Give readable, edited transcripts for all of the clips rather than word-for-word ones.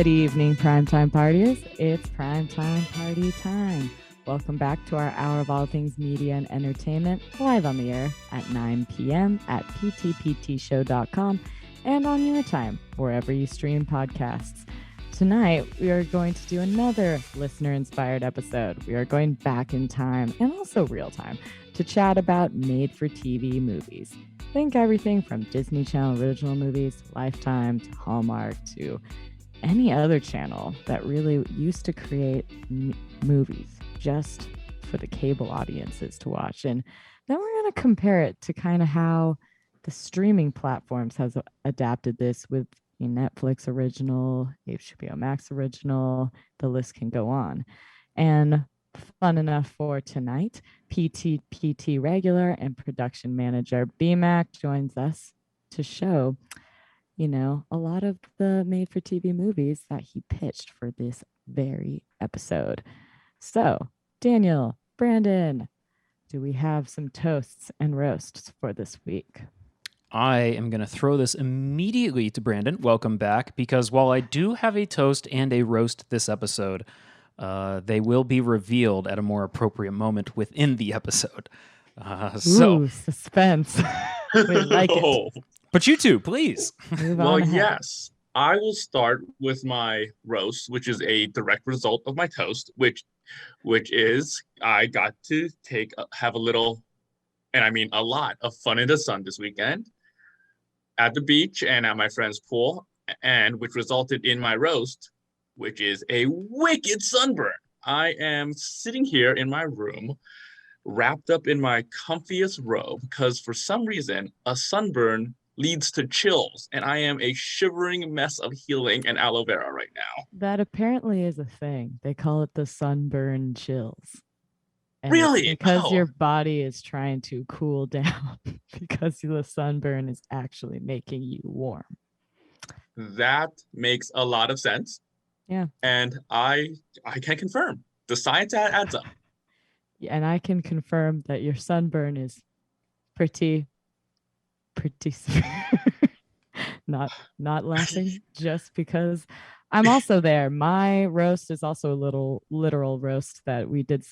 Good evening, primetime partiers. It's primetime party time. Welcome back to our hour of all things media and entertainment, live on the air at 9 p.m. at ptptshow.com and on your time, wherever you stream podcasts. Tonight, we are going to do another listener-inspired episode. We are going back in time and also real time to chat about made-for-TV movies. Think everything from Disney Channel original movies, Lifetime, to Hallmark, to any other channel that really used to create movies just for the cable audiences to watch. And then we're going to compare it to kind of how the streaming platforms has adapted this with Netflix original, HBO Max original, the list can go on. And fun enough for tonight, PT regular and production manager BMAC joins us to show, a lot of the made-for-TV movies that he pitched for this very episode. So, Daniel, Brandon, do we have some toasts and roasts for this week? I am going to throw this immediately to Brandon. Welcome back, because while I do have a toast and a roast this episode, they will be revealed at a more appropriate moment within the episode. Ooh, suspense. We like it. But you two, please. Well, yes. I will start with my roast, which is a direct result of my toast, which is I got to have a little, and I mean a lot, of fun in the sun this weekend at the beach and at my friend's pool, and which resulted in my roast, which is a wicked sunburn. I am sitting here in my room, wrapped up in my comfiest robe, because for some reason, a sunburn leads to chills, and I am a shivering mess of healing and aloe vera right now. That apparently is a thing. They call it the sunburn chills. And really? Because your body is trying to cool down because the sunburn is actually making you warm. That makes a lot of sense. Yeah. And I can confirm. The science adds up. And I can confirm that your sunburn is pretty not laughing just because I'm also there. My roast is also a little literal roast that we did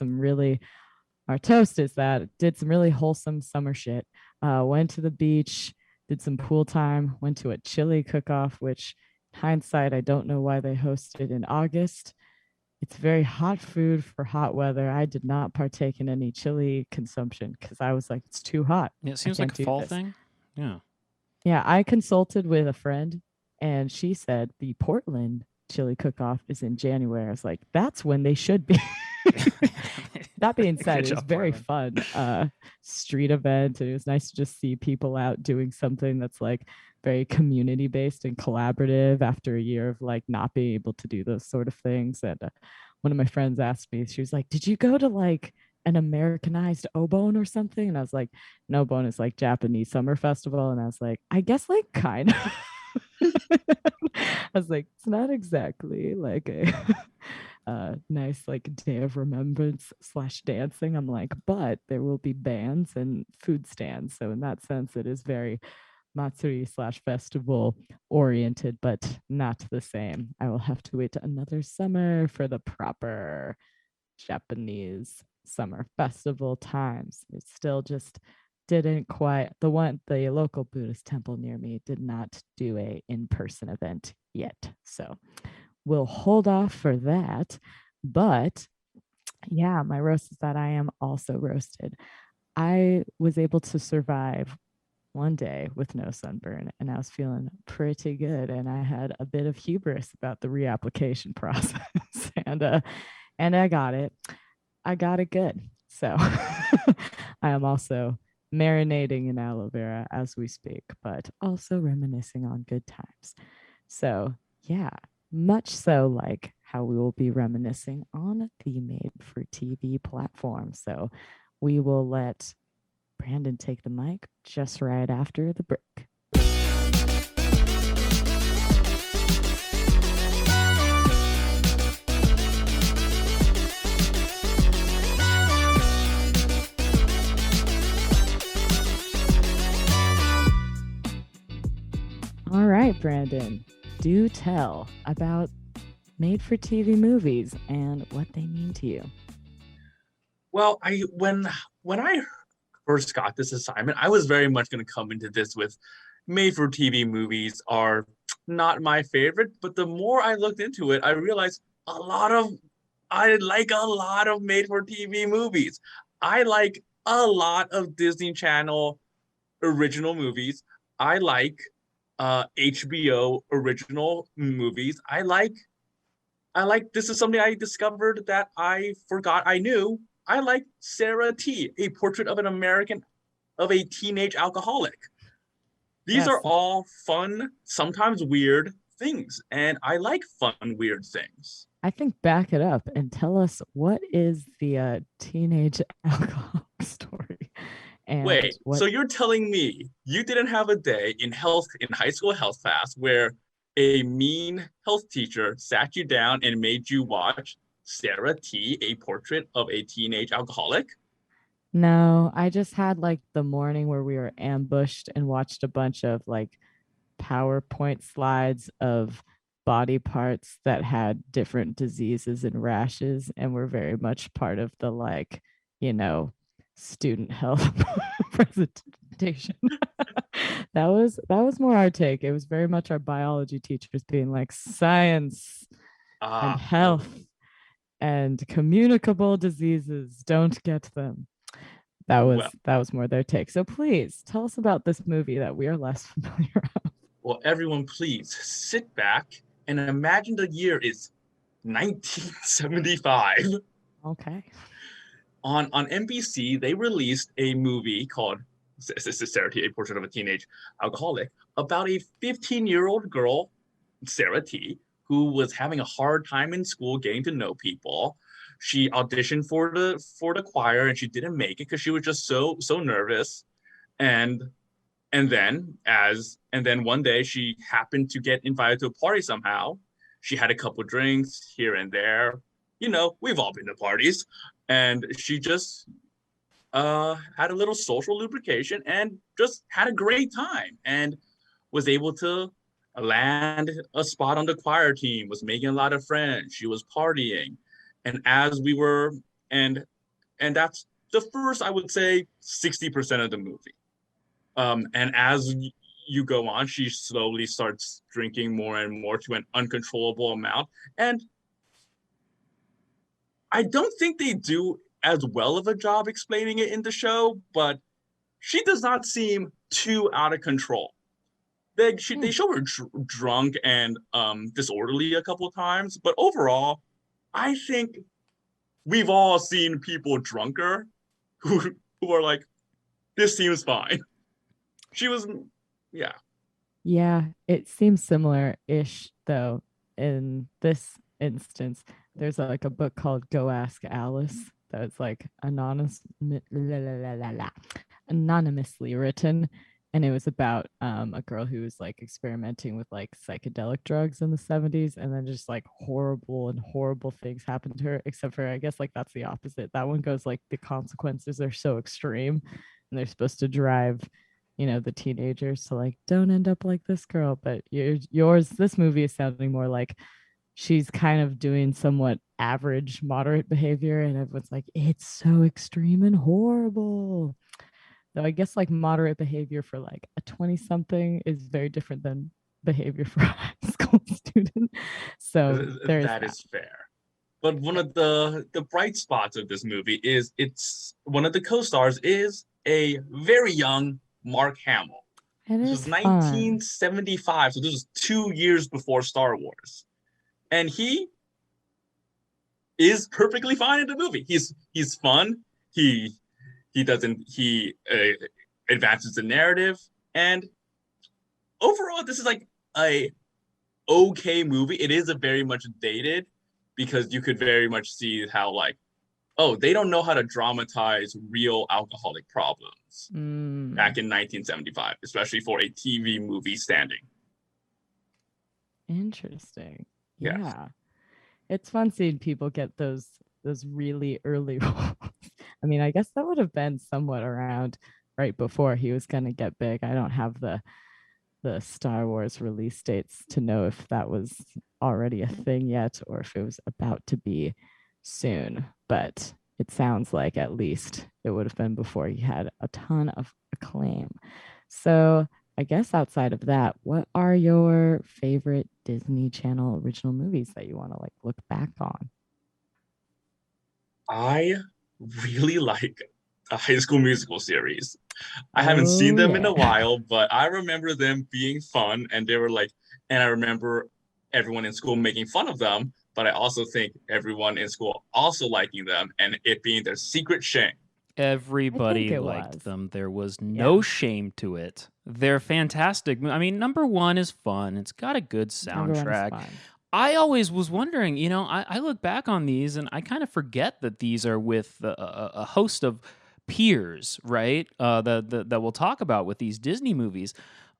our toast is that did some really wholesome summer shit. Went to the beach, did some pool time, went to a chili cook-off, which hindsight, I don't know why they hosted in August. It's very hot food for hot weather. I did not partake in any chili consumption because I was like, it's too hot. Yeah, it seems like a fall thing. Yeah. Yeah, I consulted with a friend and she said the Portland chili cook-off is in January. I was like, that's when they should be. That being said, it was very fun street event. And it was nice to just see people out doing something that's like very community based and collaborative after a year of like not being able to do those sort of things. And one of my friends asked me, she was like, did you go to like an Americanized Obon or something? And I was like, no, Obon is like Japanese summer festival. And I was like, I guess like kind of. I was like, it's not exactly like a nice like day of remembrance / dancing. I'm like, but there will be bands and food stands. So in that sense, it is very Matsuri / festival oriented, but not the same. I will have to wait another summer for the proper Japanese summer festival times. It still just didn't quite, the local Buddhist temple near me did not do a in-person event yet. So we'll hold off for that. But yeah, my roast is that I am also roasted. I was able to survive one day with no sunburn and I was feeling pretty good. And I had a bit of hubris about the reapplication process and I got it. I got it good. So I am also marinating in aloe vera as we speak, but also reminiscing on good times. So yeah, much so like how we will be reminiscing on the made-for-TV platform. So we will let Brandon take the mic just right after the break. All right, Brandon, do tell about made for TV movies and what they mean to you. Well, when I first got this assignment, I was very much going to come into this with made for TV movies are not my favorite, but the more I looked into it, I realized I like a lot of made for TV movies. I like a lot of Disney Channel original movies. I like HBO original movies. I like this is something I discovered that I forgot I knew. I like Sarah T, a portrait of an American of a teenage alcoholic. These Yes, are all fun, sometimes weird things, and I like fun, weird things. I think back it up and tell us what is the teenage alcohol story and Wait, what. so you're telling me you didn't have a day in high school health class where a mean health teacher sat you down and made you watch Sarah T, a portrait of a teenage alcoholic? No, I just had like the morning where we were ambushed and watched a bunch of like PowerPoint slides of body parts that had different diseases and rashes and were very much part of the like, you know, student health presentation. That was more our take. It was very much our biology teachers being like science and Ah, health and communicable diseases, don't get them. That was well, that was more their take. So please tell us about this movie that we are less familiar. well, everyone, please sit back and imagine the year is 1975. Okay. On NBC, they released a movie called Sarah T, A Portrait of a Teenage Alcoholic, about a 15-year-old girl, Sarah T, who was having a hard time in school getting to know people. She auditioned for the choir and she didn't make it because she was just so nervous. And and then one day she happened to get invited to a party somehow. She had a couple drinks here and there. We've all been to parties, and she just had a little social lubrication and just had a great time and was able to land a spot on the choir team, was making a lot of friends. She was partying. And as we were, and that's the first, I would say, 60% of the movie. And as you go on, she slowly starts drinking more and more to an uncontrollable amount. And I don't think they do as well of a job explaining it in the show, but she does not seem too out of control. They Hmm. show her drunk and disorderly a couple of times, but overall, I think we've all seen people drunker who are like, this seems fine. She was, yeah. Yeah, it seems similar-ish though. In this instance, there's like a book called Go Ask Alice that's like anonymously written, and it was about a girl who was like experimenting with like psychedelic drugs in the 70s, and then just like horrible and horrible things happened to her, except for I guess like that's the opposite. That one goes like the consequences are so extreme and they're supposed to drive, the teenagers to like don't end up like this girl. But yours, this movie is sounding more like she's kind of doing somewhat average moderate behavior and everyone's like it's so extreme and horrible. Though I guess like moderate behavior for like a 20 something is very different than behavior for a high school student. So there's That that. is fair. But one of the bright spots of this movie is it's one of the co-stars is a very young Mark Hamill. It This is was fun. 1975, so this was 2 years before Star Wars, and he is perfectly fine in the movie. He's fun. He doesn't he advances the narrative, and overall, this is like a okay movie. It is a very much dated because you could very much see how like, oh, they don't know how to dramatize real alcoholic problems Mm, back in 1975, especially for a TV movie standing. interesting. Yes. Yeah. It's fun seeing people get those really early roles. I mean, I guess that would have been somewhat around right before he was gonna get big. I don't have the Star Wars release dates to know if that was already a thing yet or if it was about to be soon. But it sounds like at least it would have been before he had a ton of acclaim. So I guess outside of that, what are your favorite Disney Channel original movies that you want to like look back on? I really like the High School Musical series. I haven't seen Oh them in yeah. a while, but I remember them being fun and they were like, and I remember everyone in school making fun of them, but I also think everyone in school also liking them and it being their secret shame. I think Everybody it liked was. them. There was no Yeah. shame to it. They're fantastic. I mean, number one is fun. It's got a good Number one is soundtrack. fun. I always was wondering, I look back on these and I kind of forget that these are with a host of peers, right? That we'll talk about with these Disney movies.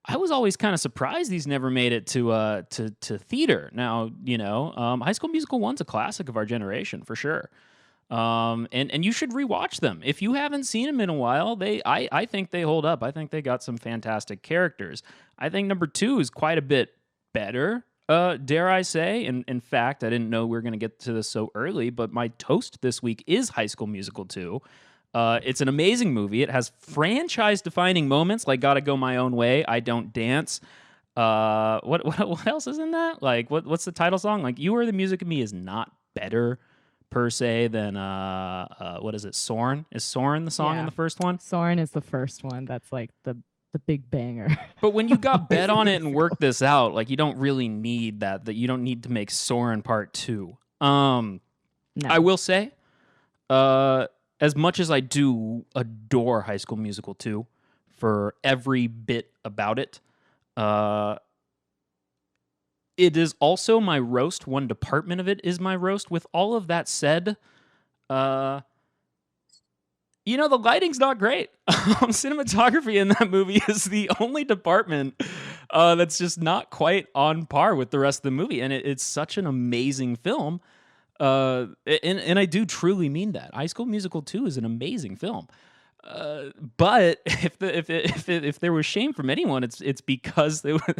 I was always kind of surprised these never made it to theater. Now, High School Musical one's a classic of our generation for sure. And you should rewatch them if you haven't seen them in a while. I think they hold up. I think they got some fantastic characters. I think number two is quite a bit better. Dare I say? And in fact, I didn't know we were going to get to this so early, but my toast this week is High School Musical 2. It's an amazing movie. It has franchise-defining moments like "Gotta Go My Own Way," "I Don't Dance." What else is in that? Like what's the title song? Like "You Are the Music of Me" is not better per se than what is it? Soren? Is Soren the song in Yeah. the first one? Soren is the first one. That's like the big banger. But when you got bet on it and Musical. worked this out, like you don't really need that you don't need to make Soren part 2. I No. will say, as much as I do adore High School Musical 2 for every bit about it, uh, it is also my roast. One department of it is my roast. With all of that said, uh, the lighting's not great. Cinematography in that movie is the only department that's just not quite on par with the rest of the movie, and it's such an amazing film. And I do truly mean that. High School Musical 2 is an amazing film. But if there was shame from anyone, it's because they were,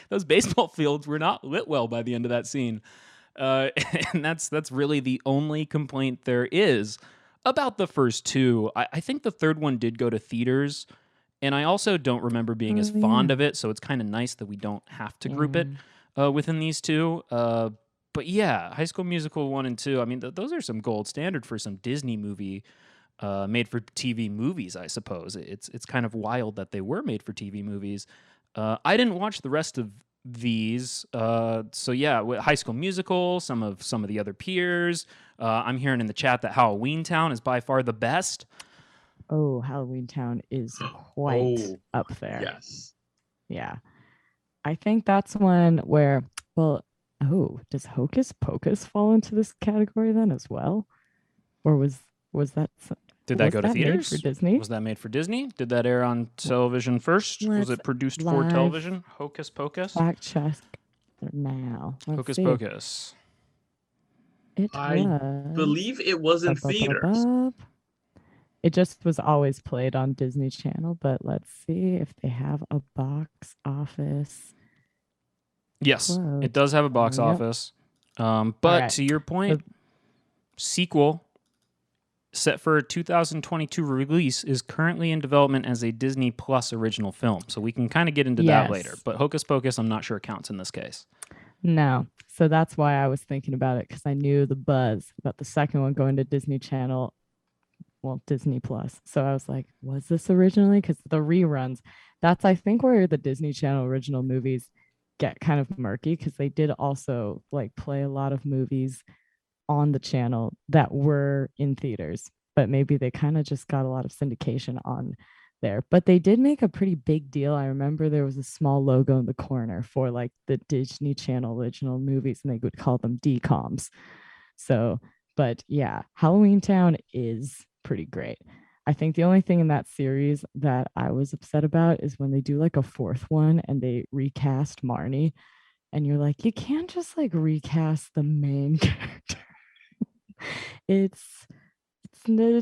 those baseball fields were not lit well by the end of that scene, and that's really the only complaint there is about the first two. I think the third one did go to theaters, and I also don't remember being as Oh fond yeah. of it. So it's kind of nice that we don't have to group it Yeah. within these two. But yeah, High School Musical 1 and 2, I mean, those are some gold standard for some Disney movie made for TV movies, I suppose. It's kind of wild that they were made for TV movies. I didn't watch the rest of these. So yeah, High School Musical, some of the other peers. I'm hearing in the chat that Halloween Town is by far the best. Oh, Halloween Town is quite Oh, up there. yes. Yeah. I think that's one where, well, oh, does Hocus Pocus fall into this category then as well? Or was that Did that was go to that made theaters? for Disney? Was that made for Disney? Did that air on television first? Was Let's it produced for live television? Hocus Pocus? fact check now. Let's Hocus see. Pocus. It I was believe it was in theaters. It just was always played on Disney Channel, but let's see if they have a box office Yes, quote. it does have a box Yep. office. But right. to your point, sequel set for a 2022 release is currently in development as a Disney Plus original film. So we can kind of get into that later. Yes. But Hocus Pocus, I'm not sure counts in this case. No. So that's why I was thinking about it because I knew the buzz about the second one going to Disney Channel, well, Disney Plus. So I was like, was this originally? Because the reruns, that's I think where the Disney Channel original movies get kind of murky because they did also like play a lot of movies on the channel that were in theaters, but maybe they kind of just got a lot of syndication on there. But they did make a pretty big deal. I remember there was a small logo in the corner for like the Disney Channel original movies, and they would call them DCOMs. So, but yeah, Halloween Town is pretty great. I think the only thing in that series that I was upset about is when they do like a fourth one and they recast Marnie, and you're like, you can't just like recast the main character. It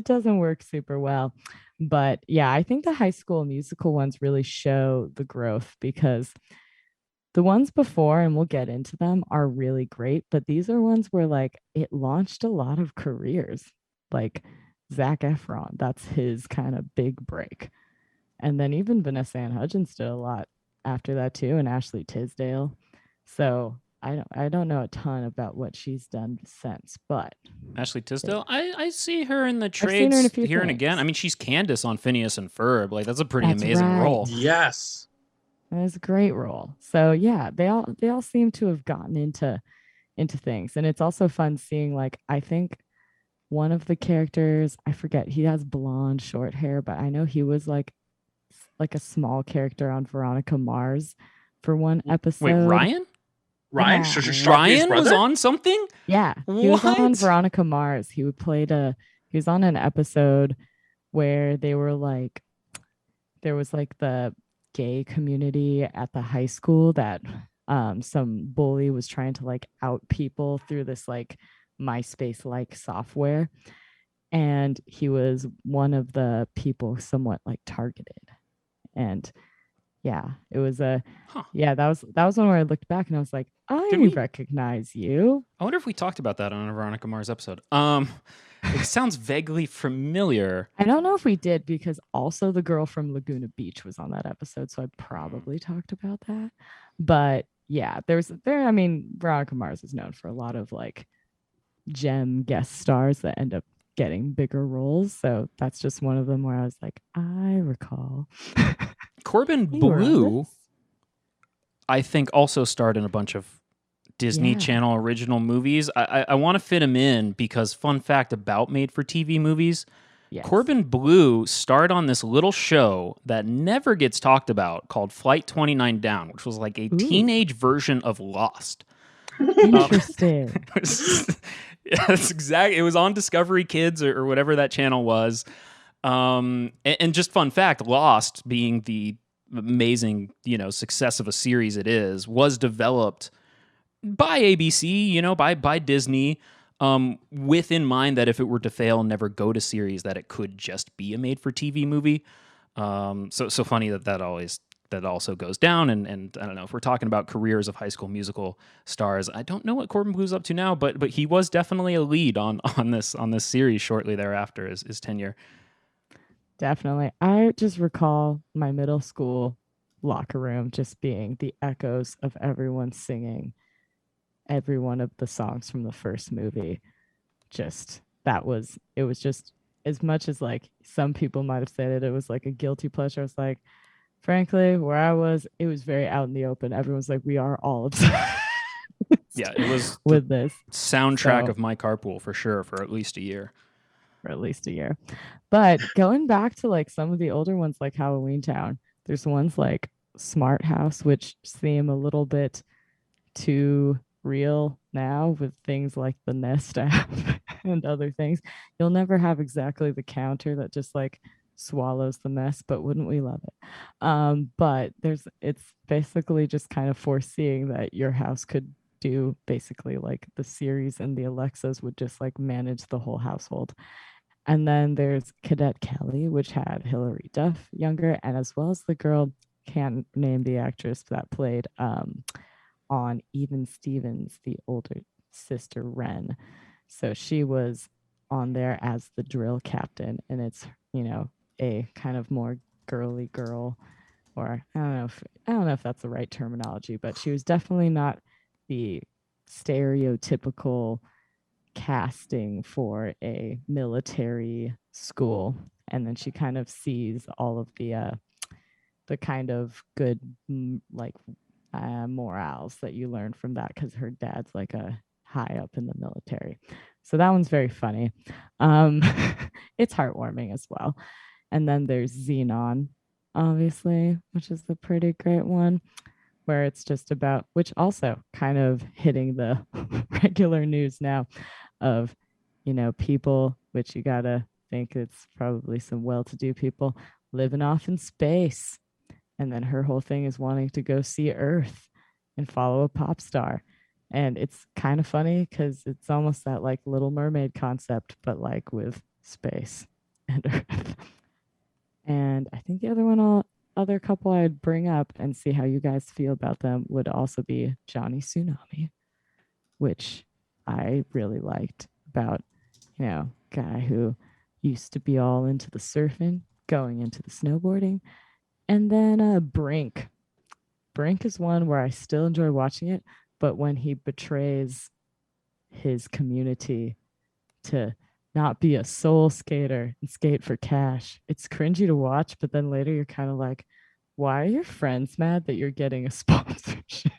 doesn't work super well. But yeah, I think the High School Musical ones really show the growth because the ones before, and we'll get into them, are really great, but these are ones where like it launched a lot of careers. Like Zac Efron, that's his kind of big break. And then even Vanessa Ann Hudgens did a lot after that too, and Ashley Tisdale. So I don't know a ton about what she's done since, but Ashley they, Tisdale, I see her in the I've seen her in a trades few here and again. I things. mean, she's Candace on Phineas and Ferb. Like that's a pretty That's amazing right. role. Yes. That is a great role. So yeah, they all seem to have gotten into things. And it's also fun seeing like I think one of the characters, I forget, he has blonde short hair, but I know he was like a small character on Veronica Mars for one Wait, episode. Ryan? Ryan, Yeah. Sharpay's Ryan was brother? on something? Yeah. He was on What? Veronica Mars. He was on an episode where they were like there was like the gay community at the high school that some bully was trying to like out people through this like MySpace like software, and he was one of the people somewhat like targeted. And yeah, it was a Huh. yeah, that was one where I looked back and I was like, Did I we? recognize you. I wonder if we talked about that on a Veronica Mars episode. It sounds vaguely familiar. I don't know if we did because also the girl from Laguna Beach was on that episode, so I probably talked about that. But yeah, I mean, Veronica Mars is known for a lot of like gem guest stars that end up getting bigger roles. So that's just one of them where I was like, I recall. Corbin You were on Blue, this. I think, also starred in a bunch of Disney Yeah. Channel original movies. I want to fit him in because, fun fact about made for TV movies, Yes. Corbin Blue starred on this little show that never gets talked about called Flight 29 Down, which was like a Ooh. teenage version of Lost. Interesting. Yeah, that's exactly. It was on Discovery Kids or whatever that channel was. And just fun fact, Lost, being the amazing success of a series it is, was developed by ABC, by Disney, with in mind that if it were to fail and never go to series, that it could just be a made-for-TV movie. So funny that also goes down. And I don't know if we're talking about careers of High School Musical stars. I don't know what Corbin Blue's up to now, but he was definitely a lead on this series shortly thereafter. His tenure. Definitely. I just recall my middle school locker room just being the echoes of everyone singing every one of the songs from the first movie. Just it was just as much as like some people might have said it was like a guilty pleasure. It's like, frankly, where I was, it was very out in the open. Everyone's like, we are all obsessed Yeah, it was the with this soundtrack So- of my carpool for sure for at least a year. for at least a year. But going back to like some of the older ones like Halloween Town, there's ones like Smart House, which seem a little bit too real now with things like the Nest app and other things. You'll never have exactly the counter that just like swallows the mess, but wouldn't we love it? But it's basically just kind of foreseeing that your house could do basically like the Siris and the Alexas would just like manage the whole household. And then there's Cadet Kelly, which had Hilary Duff younger, and as well as the girl, can't name the actress that played on Even Stevens, the older sister Wren. So she was on there as the drill captain, and it's a kind of more girly girl, or I don't know if that's the right terminology, but she was definitely not the stereotypical casting for a military school. And then she kind of sees all of the kind of good like morals that you learn from that because her dad's like a high up in the military. So that one's very funny. It's heartwarming as well. And then there's Xenon, obviously, which is the pretty great one, where it's just about, which also kind of hitting the regular news now of, people, which you gotta think it's probably some well-to-do people living off in space. And then her whole thing is wanting to go see Earth and follow a pop star. And it's kind of funny because it's almost that like Little Mermaid concept, but like with space and Earth. And I think the other couple I'd bring up and see how you guys feel about them would also be Johnny Tsunami, which I really liked about, guy who used to be all into the surfing, going into the snowboarding. And then Brink. Brink is one where I still enjoy watching it, but when he betrays his community to not be a soul skater and skate for cash, it's cringy to watch, but then later you're kind of like, why are your friends mad that you're getting a sponsorship?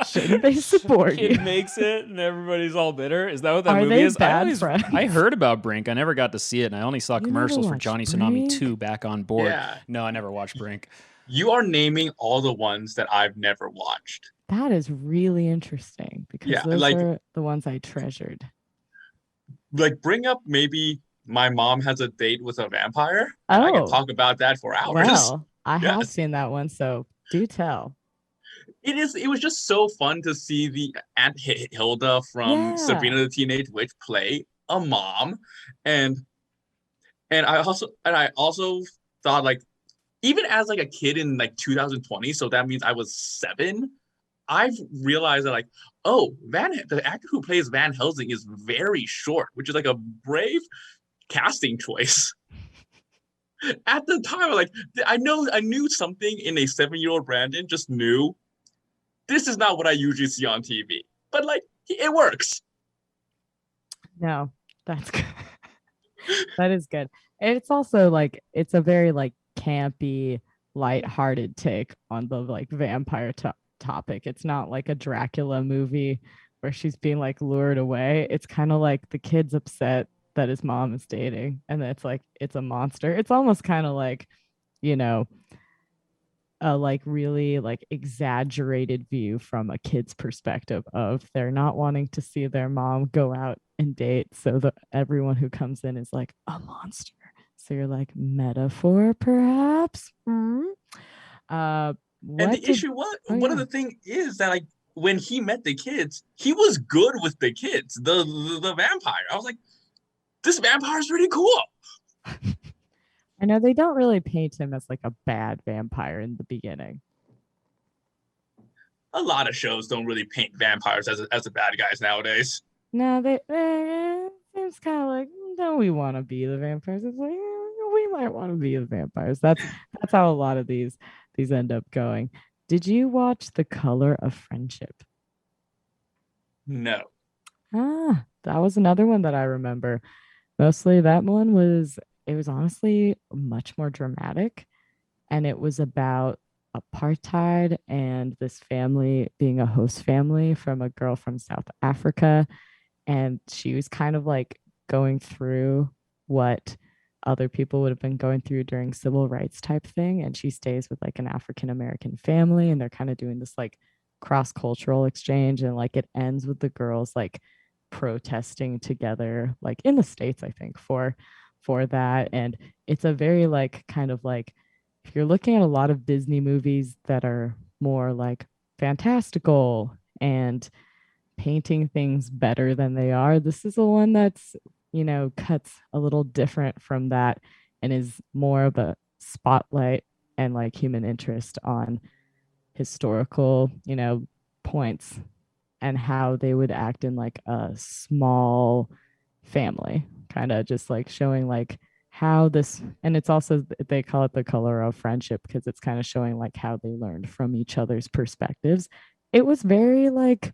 Shouldn't they support you? Kid makes it and everybody's all bitter. Is that what that Are movie they is? bad friends? I heard about Brink. I never got to see it, and I only saw You never commercials for watched Johnny Tsunami Brink? 2 back on board. Yeah. No, I never watched Brink. You are naming all the ones that I've never watched. That is really interesting because Yeah, those like- are the ones I treasured. Like, bring up maybe My Mom Has a Date with a Vampire. And I can Oh. talk about that for hours. Well, I have Yes. seen that one, so do tell. It was just so fun to see the Aunt Hilda from Yeah. Sabrina the Teenage Witch play a mom. And I also thought, like, even as like a kid in like 2020, so that means I was 7, I've realized that, like, oh, the actor who plays Van Helsing is very short, which is like a brave casting choice. At the time, like, I knew something in a 7-year-old Brandon just knew this is not what I usually see on TV, but like it works. No, that's good. That is good. And it's also like it's a very like campy, lighthearted take on the like vampire topic. It's not like a Dracula movie where she's being like lured away. It's kind of like the kid's upset that his mom is dating, and it's like it's a monster. It's almost kind of like, a like really like exaggerated view from a kid's perspective of they're not wanting to see their mom go out and date, so that everyone who comes in is like a monster. So you're like, metaphor perhaps. And the issue was, one of the thing is that, like, when he met the kids, he was good with the kids, the vampire. I was like, this vampire is pretty cool. I know they don't really paint him as like a bad vampire in the beginning. A lot of shows don't really paint vampires as the bad guys nowadays. No, it's kind of like, don't we want to be the vampires? It's like, we might want to be the vampires. That's how a lot of these end up going. Did you watch The Color of Friendship? No. That was another one that I remember. Mostly that one was honestly much more dramatic, and it was about apartheid and this family being a host family from a girl from South Africa, and she was kind of like going through what other people would have been going through during civil rights type thing, and she stays with like an African American family, and they're kind of doing this like cross-cultural exchange, and like it ends with the girls like protesting together like in the States, I think, for that. And it's a very like kind of like, if you're looking at a lot of Disney movies that are more like fantastical and painting things better than they are, this is the one that's, cuts a little different from that and is more of a spotlight and like human interest on historical, points and how they would act in like a small family, kind of just like showing like how this, and it's also, they call it The Color of Friendship because it's kind of showing like how they learned from each other's perspectives. It was very like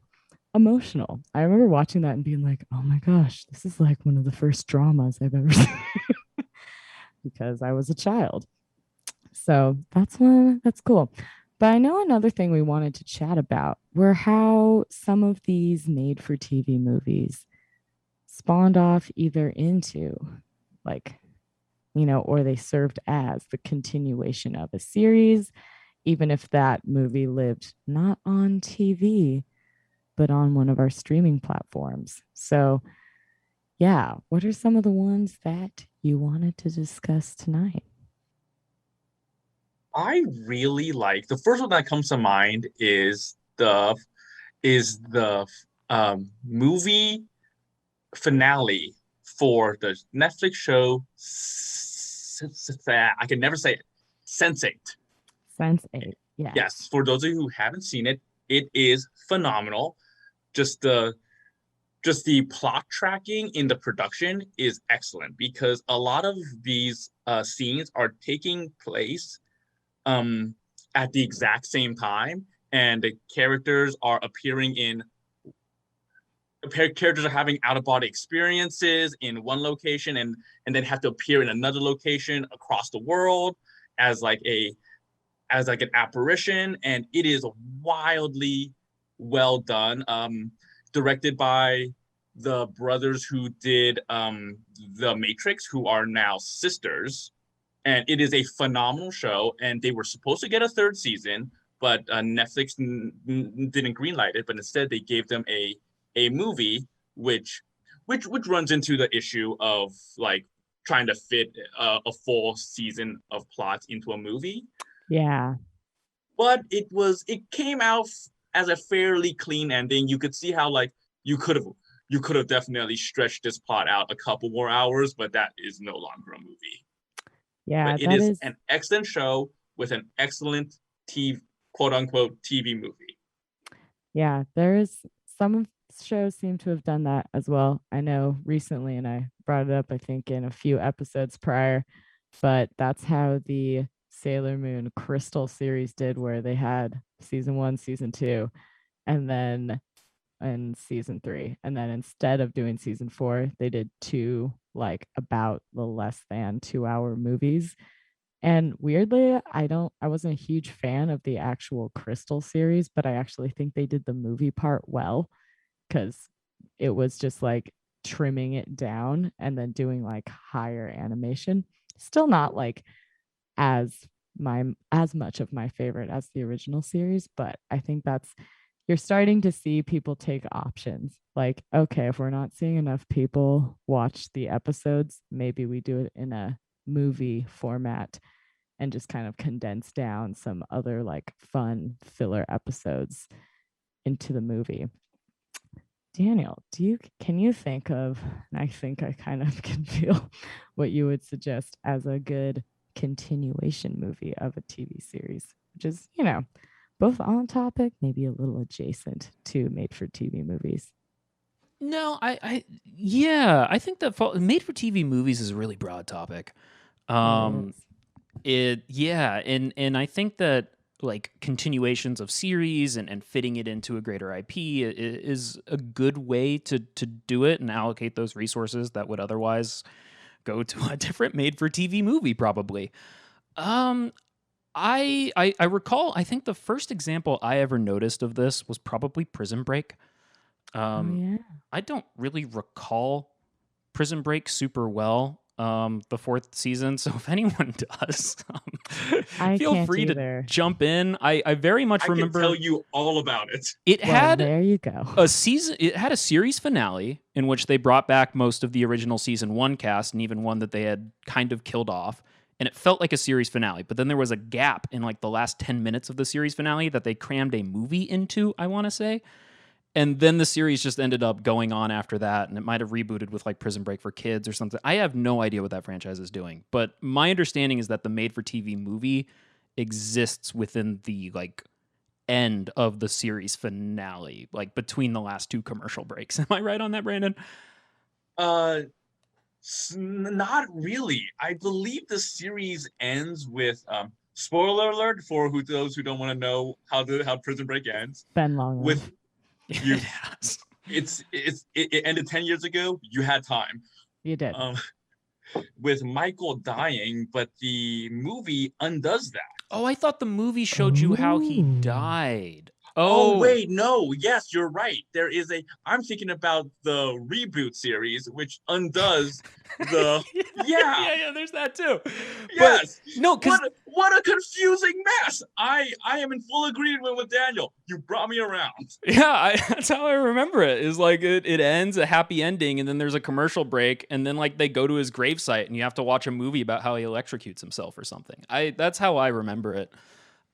emotional. I remember watching that and being like, oh my gosh, this is like one of the first dramas I've ever seen because I was a child. So that's cool. But I know another thing we wanted to chat about were how some of these made for TV movies spawned off either into like, or they served as the continuation of a series, even if that movie lived not on TV, but on one of our streaming platforms. So yeah, what are some of the ones that you wanted to discuss tonight? I really like, the first one that comes to mind is the movie finale for the Netflix show I can never say it. Sense8. Sense8. Yes. Yes, for those of you who haven't seen it, it is phenomenal. Just the plot tracking in the production is excellent because a lot of these scenes are taking place at the exact same time, and the characters are having out-of-body experiences in one location and then have to appear in another location across the world as like an apparition, and it is wildly well done. Directed by the brothers who did The Matrix, who are now sisters. And it is a phenomenal show, and they were supposed to get a third season, but Netflix didn't greenlight it, but instead they gave them a movie, which runs into the issue of like trying to fit a full season of plots into a movie. Yeah. But it came out as a fairly clean ending. You could see how like you could have definitely stretched this plot out a couple more hours, but that is no longer a movie. Yeah, but it is an excellent show with an excellent quote unquote TV movie. Yeah, there's some shows seem to have done that as well. I know recently, and I brought it up, I think, in a few episodes prior, but that's how the Sailor Moon Crystal series did, where they had season 1, season 2, and then in season 3, and then instead of doing season 4, they did 2 like about the less than 2-hour movies. And weirdly, I wasn't a huge fan of the actual Crystal series, but I actually think they did the movie part well, because it was just like trimming it down and then doing like higher animation. Still not like as much of my favorite as the original series, but I think you're starting to see people take options. Like, okay, if we're not seeing enough people watch the episodes, maybe we do it in a movie format and just kind of condense down some other like fun filler episodes into the movie. Daniel, can you think of, and I think I kind of can feel what you would suggest as a good continuation movie of a TV series, which is, both on topic, maybe a little adjacent to made for TV movies? No, I think that made for TV movies is a really broad topic. And I think that like continuations of series and fitting it into a greater IP is a good way to do it and allocate those resources that would otherwise go to a different made for TV movie probably. I recall, I think the first example I ever noticed of this was probably Prison Break. I don't really recall Prison Break super well, the fourth season. So if anyone does, feel free to jump in. I very much remember. I can tell you all about it. There you go. It had a series finale in which they brought back most of the original season 1 cast and even one that they had kind of killed off. And it felt like a series finale. But then there was a gap in like the last 10 minutes of the series finale that they crammed a movie into, I want to say. And then the series just ended up going on after that, and it might have rebooted with like Prison Break for Kids or something. I have no idea what that franchise is doing, but my understanding is that the made-for-TV movie exists within the like end of the series finale, like between the last 2 commercial breaks. Am I right on that, Brandon? Not really. I believe the series ends with spoiler alert for those who don't want to know how Prison Break ends. Ben Long with. It ended 10 years ago. You had time. You did. With Michael dying, but the movie undoes that. Oh, I thought the movie showed you how he died. Oh, wait, no. Yes, you're right. There is I'm thinking about the reboot series, which undoes the... Yeah, there's that too. Yes. But, no, because... What a confusing mess. I am in full agreement with Daniel. You brought me around. Yeah, that's how I remember it. Is like it ends a happy ending, and then there's a commercial break, and then like they go to his gravesite, and you have to watch a movie about how he electrocutes himself or something. That's how I remember it.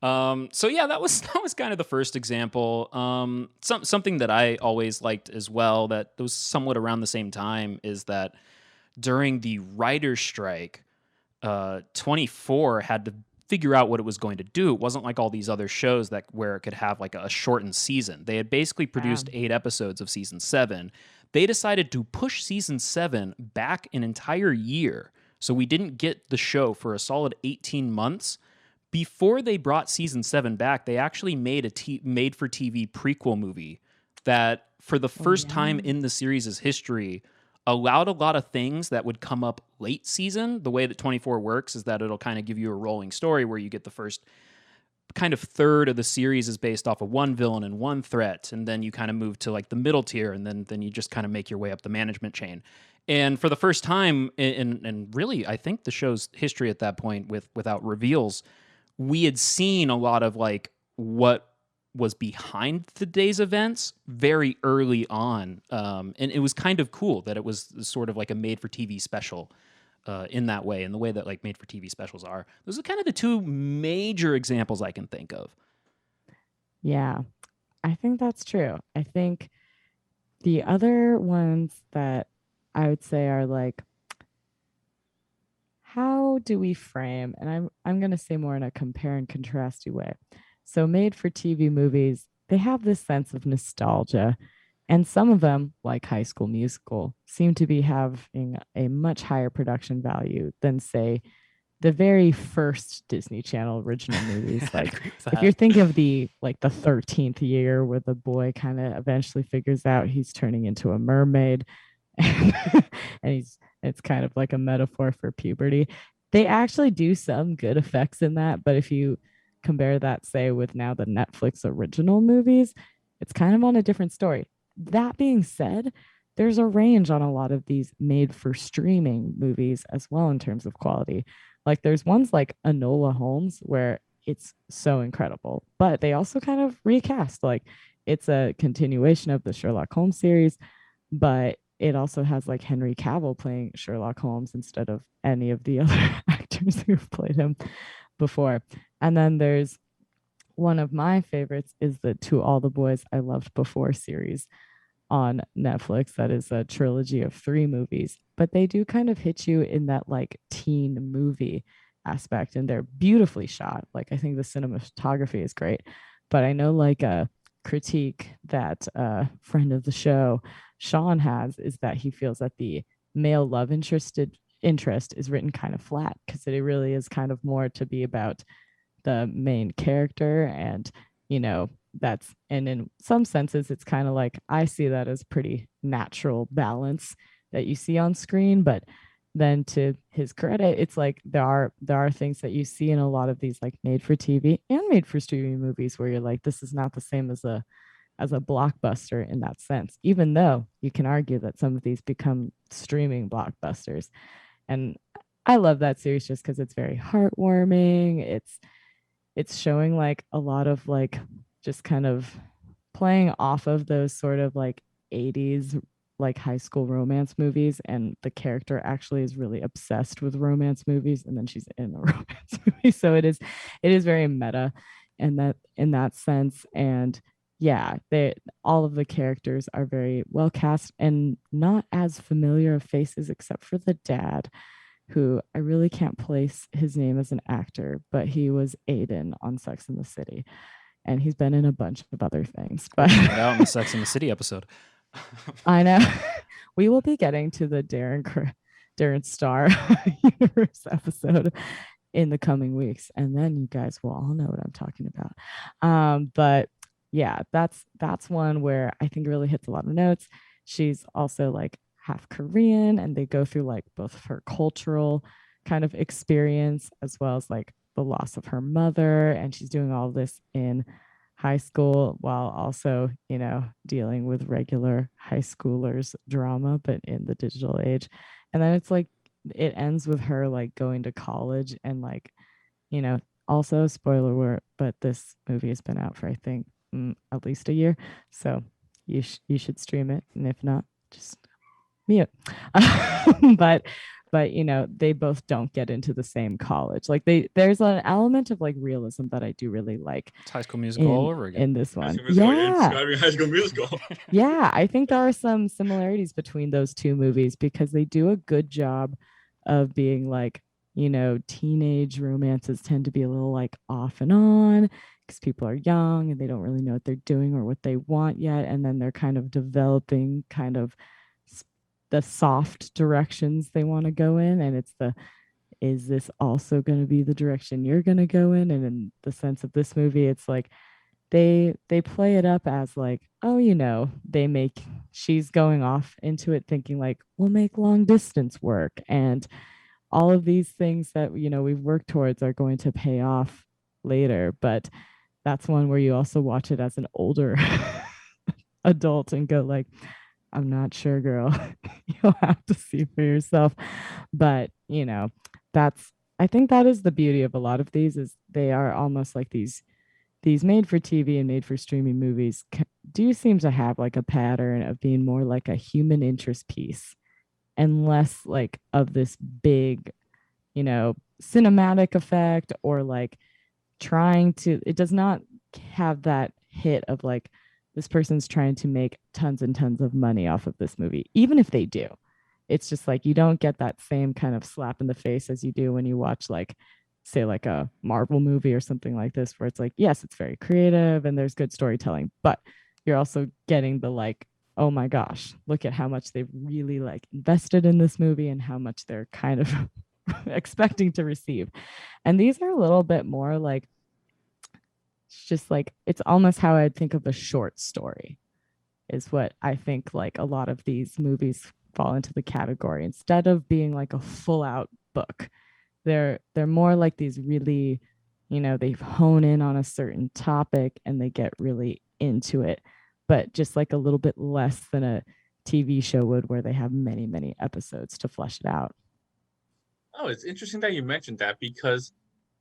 So yeah, that was kind of the first example. Something that I always liked as well that was somewhat around the same time is that during the writer's strike, 24 had to figure out what it was going to do. It wasn't like all these other shows that where it could have like a shortened season. They had basically produced 8 episodes of season 7. They decided to push season 7 back an entire year. So we didn't get the show for a solid 18 months. Before they brought season 7 back, they actually made a made-for-TV prequel movie that, for the first time in the series' history, allowed a lot of things that would come up late season. The way that 24 works is that it'll kind of give you a rolling story where you get the first kind of third of the series is based off of one villain and one threat, and then you kind of move to like the middle tier, and then you just kind of make your way up the management chain. And for the first time, and really, I think the show's history at that point, without reveals, we had seen a lot of like what was behind the day's events very early on. And it was kind of cool that it was sort of like a made-for-TV special in that way, in the way that like made-for-TV specials are. Those are kind of the two major examples I can think of. Yeah, I think that's true. I think the other ones that I would say are like, how do we frame, and I'm going to say more in a compare and contrasty way. So made for TV movies, they have this sense of nostalgia. And some of them, like High School Musical, seem to be having a much higher production value than, say, the very first Disney Channel original movies. Like if you're thinking of the 13th year where the boy kind of eventually figures out he's turning into a mermaid and it's kind of like a metaphor for puberty. They actually do some good effects in that, but if you compare that, say, with now the Netflix original movies, it's kind of on a different story. That being said, there's a range on a lot of these made for streaming movies as well in terms of quality. Like there's ones like Enola Holmes where it's so incredible, but they also kind of recast. Like it's a continuation of the Sherlock Holmes series, but it also has like Henry Cavill playing Sherlock Holmes instead of any of the other actors who've played him before. And then there's one of my favorites is the To All the Boys I Loved Before series on Netflix. That is a trilogy of 3 movies, but they do kind of hit you in that like teen movie aspect, and they're beautifully shot. Like I think the cinematography is great, but I know like a critique that a friend of the show, Sean, has is that he feels that the male love interest is written kind of flat because it really is kind of more to be about the main character. And that's, and in some senses it's kind of like I see that as pretty natural balance that you see on screen, but then to his credit, it's like there are things that you see in a lot of these like made for TV and made for streaming movies where you're like, this is not the same as a blockbuster in that sense, even though you can argue that some of these become streaming blockbusters. And I love that series just because it's very heartwarming. It's showing like a lot of like just kind of playing off of those sort of like 80s like high school romance movies, and the character actually is really obsessed with romance movies, and then she's in a romance movie. So it is very meta and that in that sense. And yeah, all of the characters are very well cast and not as familiar of faces except for the dad, who I really can't place his name as an actor, but he was Aiden on Sex and the City, and he's been in a bunch of other things. But out in the Sex and the City episode. I know. We will be getting to the Darren Star universe episode in the coming weeks, and then you guys will all know what I'm talking about. But yeah, that's one where I think really hits a lot of notes. She's also like half Korean, and they go through like both of her cultural kind of experience as well as like the loss of her mother, and she's doing all this in high school while also dealing with regular high schoolers drama, but in the digital age. And then it's like it ends with her like going to college, and like also spoiler alert, but this movie has been out for I think at least a year, so you should stream it, and if not, just mute. but they both don't get into the same college. Like there's an element of like realism that I do really like. It's High School Musical all over again in this one. High School Musical. Yeah, I think there are some similarities between those two movies because they do a good job of being like teenage romances tend to be a little like off and on because people are young and they don't really know what they're doing or what they want yet. And then they're kind of developing kind of the soft directions they want to go in. And it's is this also going to be the direction you're going to go in? And in the sense of this movie, it's like they play it up as like, oh, she's going off into it thinking like, we'll make long distance work. And all of these things that we've worked towards are going to pay off later. But that's one where you also watch it as an older adult and go like, I'm not sure, girl. You'll have to see for yourself. But I think that is the beauty of a lot of these, is they are almost like these made for TV and made for streaming movies do seem to have like a pattern of being more like a human interest piece and less like of this big, cinematic effect, or like it does not have that hit of like, this person's trying to make tons and tons of money off of this movie. Even if they do, it's just like, you don't get that same kind of slap in the face as you do when you watch like, say like a Marvel movie or something like this, where it's like, yes, it's very creative and there's good storytelling, but you're also getting the like, oh my gosh, look at how much they've really like invested in this movie and how much they're kind of expecting to receive. And these are a little bit more like, it's just like, it's almost how I'd think of a short story, is what I think like a lot of these movies fall into the category. Instead of being like a full out book, they're more like these really, they hone in on a certain topic and they get really into it, but just like a little bit less than a TV show would, where they have many, many episodes to flesh it out. Oh, it's interesting that you mentioned that, because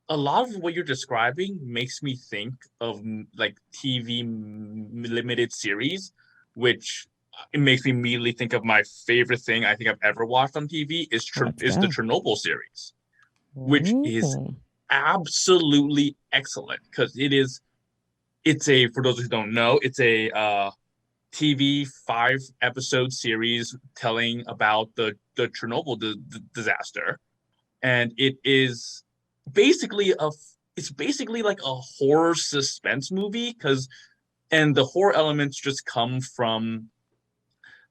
a lot of what you're describing makes me think of like TV limited series, which it makes me immediately think of my favorite thing I think I've ever watched on TV is the Chernobyl series, which is absolutely excellent, because for those who don't know, it's a TV 5-episode series telling about the Chernobyl disaster, and it is basically like a horror suspense movie, and the horror elements just come from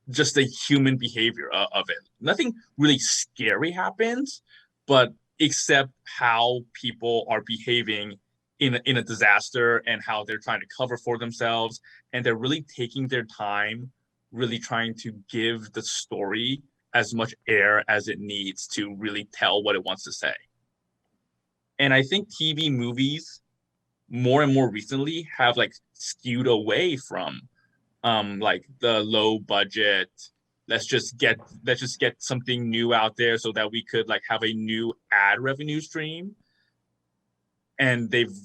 just the human behavior of it. Nothing really scary happens, but except how people are behaving in a disaster and how they're trying to cover for themselves, and they're really taking their time, really trying to give the story as much air as it needs to really tell what it wants to say. And I think TV movies more and more recently have like skewed away from like the low budget, let's just get something new out there so that we could like have a new ad revenue stream. And they've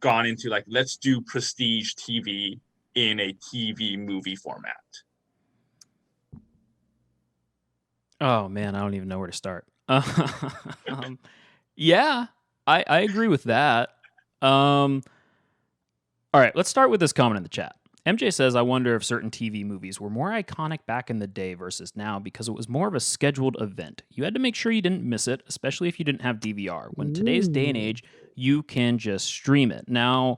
gone into like, let's do prestige TV in a TV movie format. Oh man, I don't even know where to start. Yeah, I agree with that. All right, let's start with this comment in the chat. MJ says, I wonder if certain TV movies were more iconic back in the day versus now because it was more of a scheduled event. You had to make sure you didn't miss it, especially if you didn't have DVR. When today's day and age, you can just stream it. Now,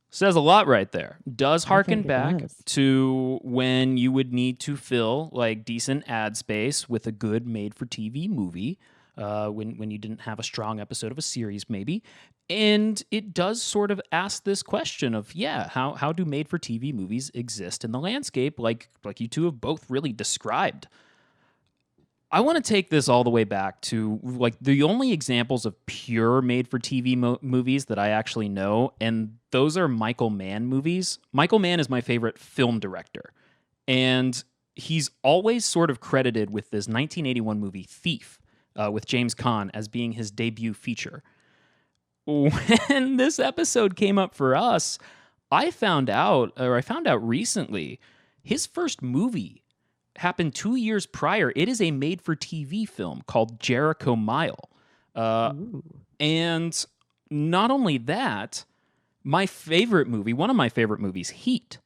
says a lot right there. Does harken back to when you would need to fill like decent ad space with a good made-for-TV movie. When you didn't have a strong episode of a series, maybe. And it does sort of ask this question of, how do made-for-TV movies exist in the landscape like you two have both really described? I want to take this all the way back to like the only examples of pure made-for-TV movies that I actually know, and those are Michael Mann movies. Michael Mann is my favorite film director, and he's always sort of credited with this 1981 movie Thief, with James Caan as being his debut feature. When this episode came up for us, I found out recently, his first movie happened 2 years prior. It is a made-for-TV film called Jericho Mile. And not only that, one of my favorite movies, Heat,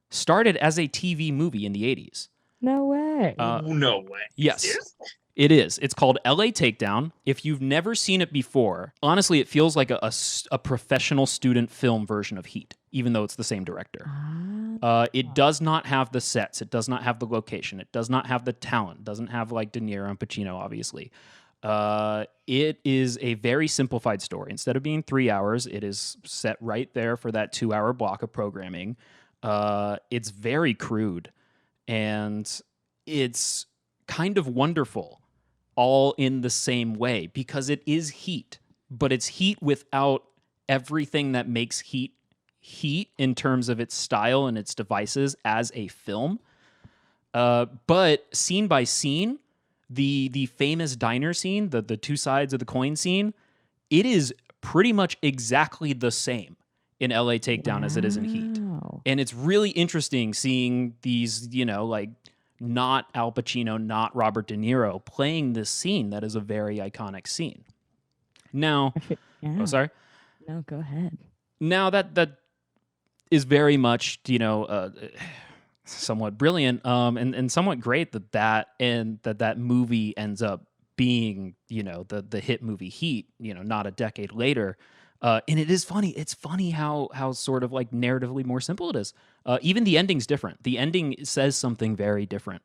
started as a TV movie in the 80s. No way. No way. Yes. Seriously? It is. It's called LA Takedown. If you've never seen it before, honestly, it feels like a professional student film version of Heat, even though it's the same director. It does not have the sets. It does not have the location. It does not have the talent. It doesn't have like De Niro and Pacino, obviously. It is a very simplified story. Instead of being 3 hours, it is set right there for that 2-hour block of programming. It's very crude, and it's kind of wonderful all in the same way because it is Heat, but it's Heat without everything that makes Heat Heat in terms of its style and its devices as a film. But scene by scene, the famous diner scene, the two sides of the coin scene, it is pretty much exactly the same in LA Takedown as it is in Heat. And it's really interesting seeing these, like not Al Pacino, not Robert De Niro playing this scene that is a very iconic scene. Now, yeah. Oh, sorry. No, go ahead. Now that is very much, somewhat brilliant, and somewhat great that movie ends up being, the hit movie Heat, not a decade later. And it is funny. It's funny how sort of like narratively more simple it is. Even the ending's different. The ending says something very different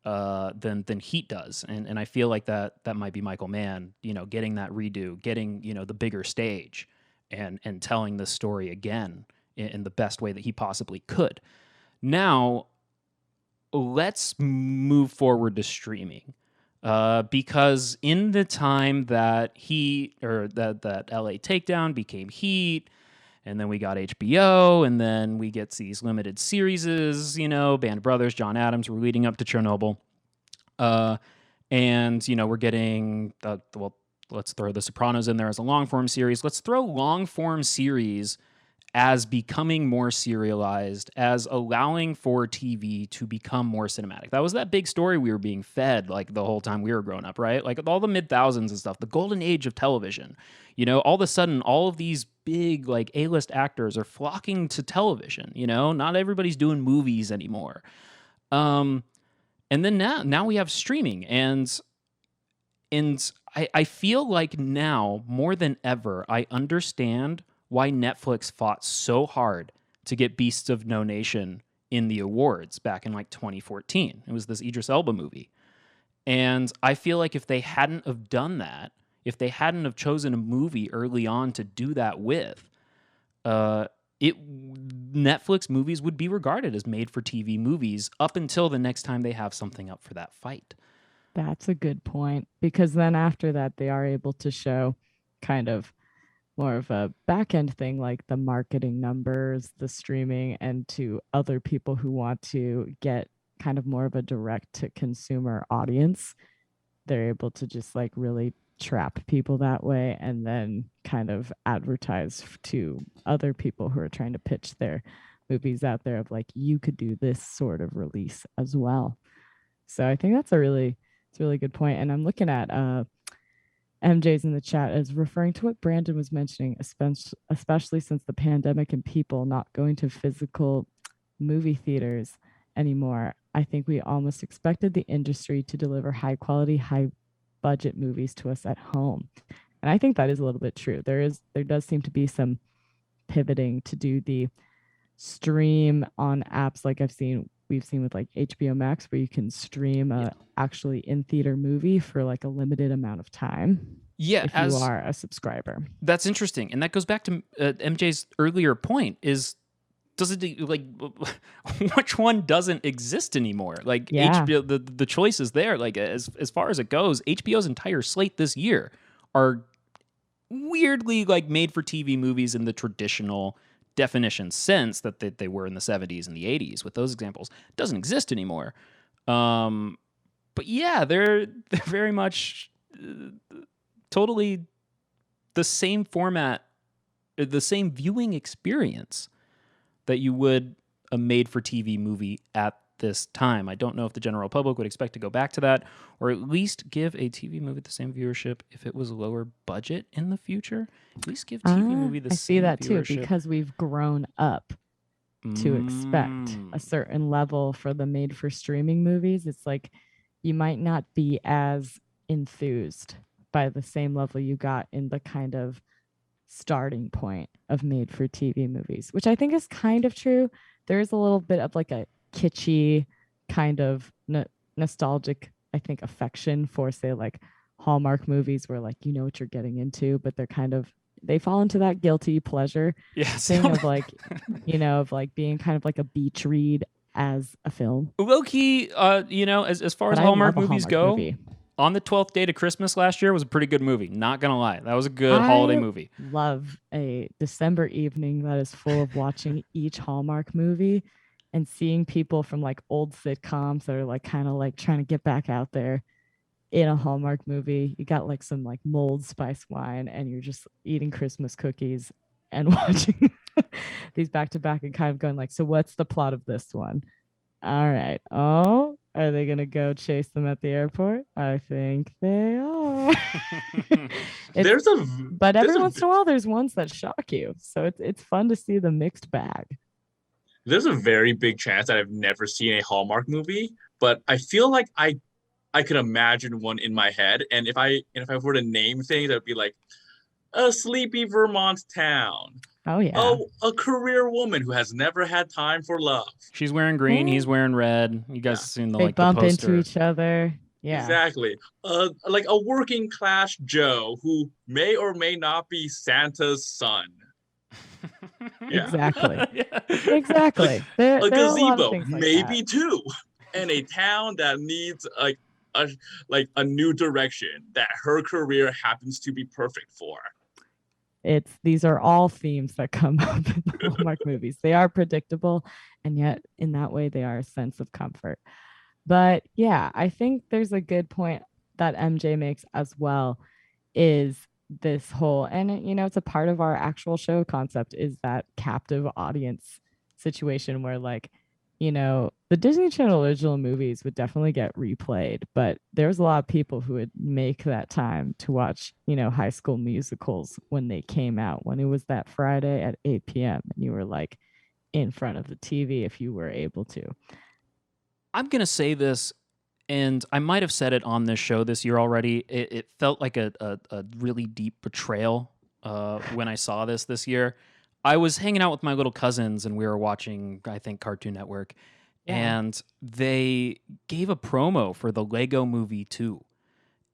than Heat does, and I feel like that might be Michael Mann, getting that redo, getting the bigger stage, and telling this story again in the best way that he possibly could. Now, let's move forward to streaming. Because in the time that that LA Takedown became Heat, and then we got HBO, and then we get these limited series, Band of Brothers, John Adams, we're leading up to Chernobyl. And, we're getting, let's throw The Sopranos in there as a long-form series. Let's throw long-form series as becoming more serialized, as allowing for TV to become more cinematic. That was that big story we were being fed like the whole time we were growing up, right? Like all the mid-thousands and stuff, the golden age of television. All of a sudden, all of these big like A-list actors are flocking to television. Not everybody's doing movies anymore. And then now we have streaming, and I feel like now more than ever I understand why Netflix fought so hard to get Beasts of No Nation in the awards back in like 2014. It was this Idris Elba movie. And I feel like if they hadn't have done that, if they hadn't have chosen a movie early on to do that with, Netflix movies would be regarded as made-for-TV movies up until the next time they have something up for that fight. That's a good point, because then after that, they are able to show kind of more of a back end thing, like the marketing numbers, the streaming, and to other people who want to get kind of more of a direct to consumer audience. They're able to just like really trap people that way, and then kind of advertise to other people who are trying to pitch their movies out there of like, you could do this sort of release as well. So I think that's a really good point. And I'm looking at MJ's in the chat as referring to what Brandon was mentioning, especially since the pandemic and people not going to physical movie theaters anymore. I think we almost expected the industry to deliver high quality, high budget movies to us at home. And I think that is a little bit true. There does seem to be some pivoting to do the stream on apps like we've seen with like HBO Max, where you can stream a actually in theater movie for like a limited amount of time. Yeah, if you are a subscriber. That's interesting, and that goes back to MJ's earlier point: is does it like which one doesn't exist anymore? Like HBO, the choice is there. Like as far as it goes, HBO's entire slate this year are weirdly like made for TV movies in the traditional definition sense that they were in the 70s and the 80s with those examples. It doesn't exist anymore. But yeah, they're very much totally the same format, the same viewing experience that you would a made-for-TV movie at this time. I don't know if the general public would expect to go back to that, or at least give a TV movie the same viewership if it was lower budget in the future. At least give TV movie the same viewership. I see that too, because we've grown up to expect a certain level for the made-for-streaming movies. It's like you might not be as enthused by the same level you got in the kind of starting point of made for TV movies, which I think is kind of true. There is a little bit of like a kitschy kind of nostalgic, I think, affection for, say, like Hallmark movies where like you know what you're getting into, but they fall into that guilty pleasure thing of like, of like being kind of like a beach read as a film. Low-key, as far as Hallmark movies go, On the 12th Day to Christmas last year was a pretty good movie. Not gonna lie, that was a good holiday movie. Love a December evening that is full of watching each Hallmark movie and seeing people from like old sitcoms that are like kind of like trying to get back out there in a Hallmark movie. You got like some like mulled spice wine and you're just eating Christmas cookies and watching these back to back and kind of going like, so what's the plot of this one? All right. Oh, are they going to go chase them at the airport? I think they are. But every once in a while, there's ones that shock you. So it's fun to see the mixed bag. There's a very big chance that I've never seen a Hallmark movie, but I feel like I could imagine one in my head. And if I were to name things, it would be like a sleepy Vermont town. Oh, yeah. Oh, a career woman who has never had time for love. She's wearing green. He's wearing red. You guys have seen they bump into each other. Yeah. Exactly. Like a working class Joe who may or may not be Santa's son. Exactly. Exactly. A gazebo, maybe two. And a town that needs a new direction that her career happens to be perfect for. These are all themes that come up in the Hallmark movies. They are predictable, and yet in that way they are a sense of comfort. But yeah, I think there's a good point that MJ makes as well, is this whole, and it's a part of our actual show concept, is that captive audience situation where like, the Disney Channel original movies would definitely get replayed, but there's a lot of people who would make that time to watch, High School Musicals when they came out, when it was that Friday at 8 p.m. and you were like in front of the TV if you were able to. I'm going to say this, and I might have said it on this show this year already. It felt like a really deep betrayal when I saw this year. I was hanging out with my little cousins and we were watching, I think, Cartoon Network, and they gave a promo for the Lego Movie 2,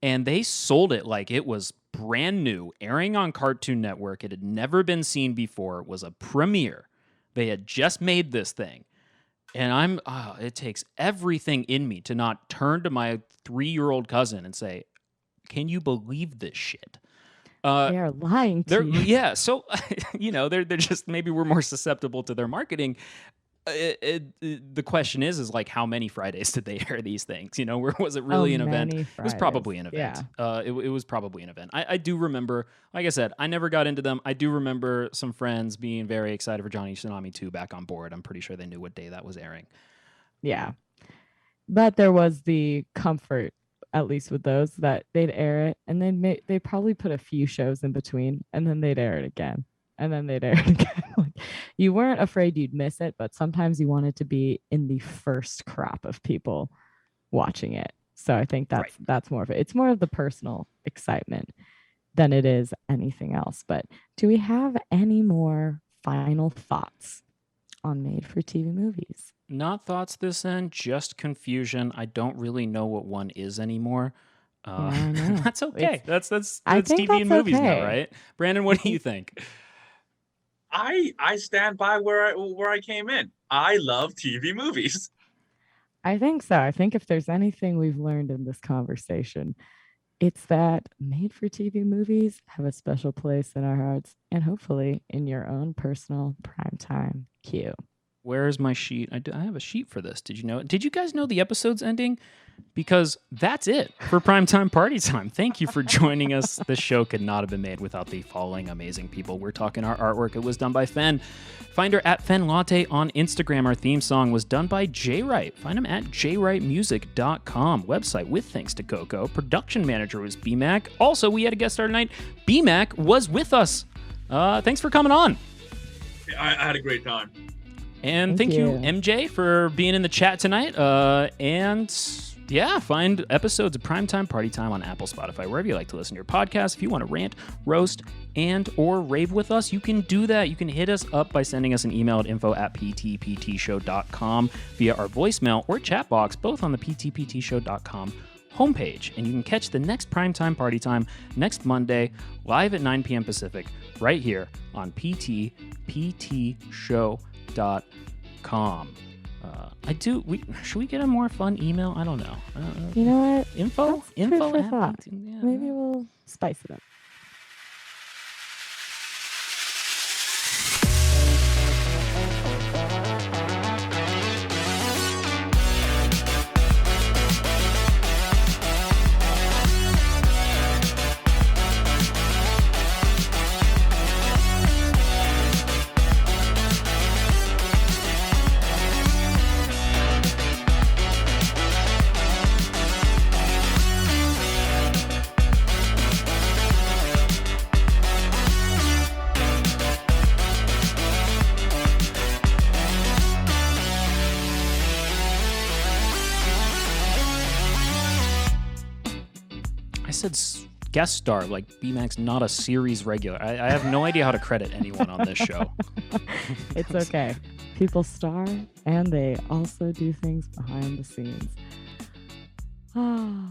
and they sold it like it was brand new, airing on Cartoon Network. It had never been seen before. It was a premiere. They had just made this thing, and it takes everything in me to not turn to my 3-year-old cousin and say, "Can you believe this shit?" They are lying to you. Yeah, so they're just, maybe we're more susceptible to their marketing. The question is like, how many Fridays did they air these things? Where was it really an event? Fridays. It was probably an event. Yeah. It was probably an event. I do remember, like I said, I never got into them. I do remember some friends being very excited for Johnny Tsunami 2 back on board. I'm pretty sure they knew what day that was airing. Yeah, but there was the comfort, at least with those, that they'd air it and then they'd probably put a few shows in between and then they'd air it again and then they'd air it again. Like, you weren't afraid you'd miss it, but sometimes you wanted to be in the first crop of people watching it. So I think that's more of it. It's more of the personal excitement than it is anything else. But do we have any more final thoughts on made for TV movies? Not thoughts this end, just confusion. I don't really know what one is anymore. That's okay. That's TV and movies now, right? Brandon, what do you think? I stand by where I came in. I love TV movies. I think so. I think if there's anything we've learned in this conversation, it's that made for TV movies have a special place in our hearts and hopefully in your own personal primetime queue. Where is my sheet? I have a sheet for this. Did you know? Did you guys know the episode's ending? Because that's it for Primetime Party Time. Thank you for joining us. This show could not have been made without the following amazing people. We're talking our artwork. It was done by Fen. Find her at Fen Latte on Instagram. Our theme song was done by Jay Wright. Find him at jwrightmusic.com. Website with thanks to Coco. Production manager was BMAC. Also, we had a guest star tonight. BMAC was with us. Thanks for coming on. I had a great time. And thank you, MJ, for being in the chat tonight. And Yeah, find episodes of Primetime Party Time on Apple, Spotify, wherever you like to listen to your podcast. If you want to rant, roast, and or rave with us, you can do that. You can hit us up by sending us an email at info@ptptshow.com via our voicemail or chat box, both on the ptptshow.com homepage. And you can catch the next Primetime Party Time next Monday, live at 9 p.m. Pacific, right here on ptptshow.com. Should we get a more fun email? I don't know. You know what? Info That's food for at thought. PT Maybe we'll spice it up. said guest star, like BMAX, not a series regular. I have no idea how to credit anyone on this show. It's okay. People star, and they also do things behind the scenes. Ah.